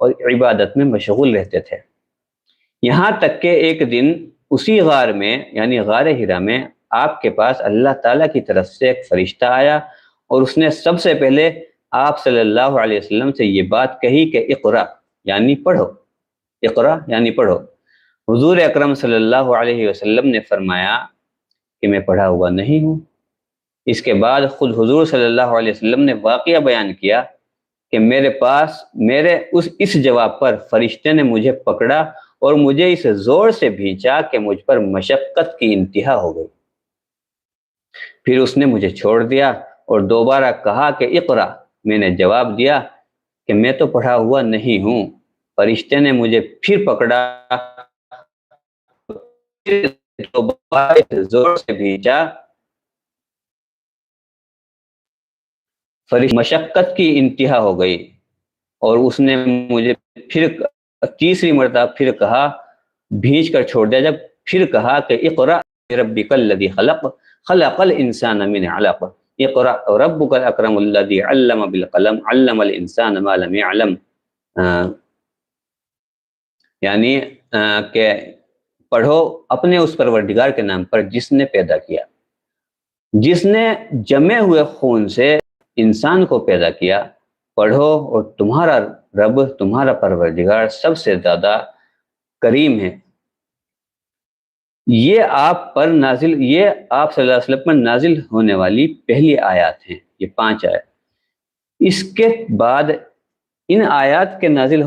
اور عبادت میں مشغول رہتے تھے، یہاں تک کہ ایک دن اسی غار میں یعنی غار حرا میں آپ کے پاس اللہ تعالیٰ کی طرف سے ایک فرشتہ آیا اور اس نے سب سے پہلے آپ صلی اللہ علیہ وسلم سے یہ بات کہی کہ اقرا یعنی پڑھو، اقرا یعنی پڑھو۔ حضور اکرم صلی اللہ علیہ وسلم نے فرمایا کہ میں پڑھا ہوا نہیں ہوں۔ اس کے بعد خود حضور صلی اللہ علیہ وسلم نے واقعہ بیان کیا کہ میرے اس جواب پر فرشتے نے مجھے پکڑا اور مجھے اس زور سے بھینچا کہ مجھ پر مشقت کی انتہا ہو گئی، پھر اس نے مجھے چھوڑ دیا اور دوبارہ کہا کہ اقرا، میں نے جواب دیا کہ میں تو پڑھا ہوا نہیں ہوں، فرشتے نے مجھے پھر پکڑا، پھر دوبارہ زور سے بھینچا، مشقت کی انتہا ہو گئی، اور اس نے مجھے پھر تیسری مرتبہ پھر کہا، بھینچ کر چھوڑ دیا جب، پھر کہا کہ اقرا ربک الذی خلق خلق الانسان من علق اقرا ربک الاکرم الذی علم بالقلم علم الانسان ما لم يعلم، یعنی کہ پڑھو اپنے اس پروردگار کے نام پر جس نے پیدا کیا، جس نے جمے ہوئے خون سے انسان کو پیدا کیا، پڑھو، اور تمہارا رب تمہارا پروردگار سب سے زیادہ کریم ہے۔ یہ آپ صلی اللہ علیہ وسلم پر نازل ہونے والی پہلی آیات ہیں، یہ 5 آیات۔ اس کے بعد ان آیات کے نازل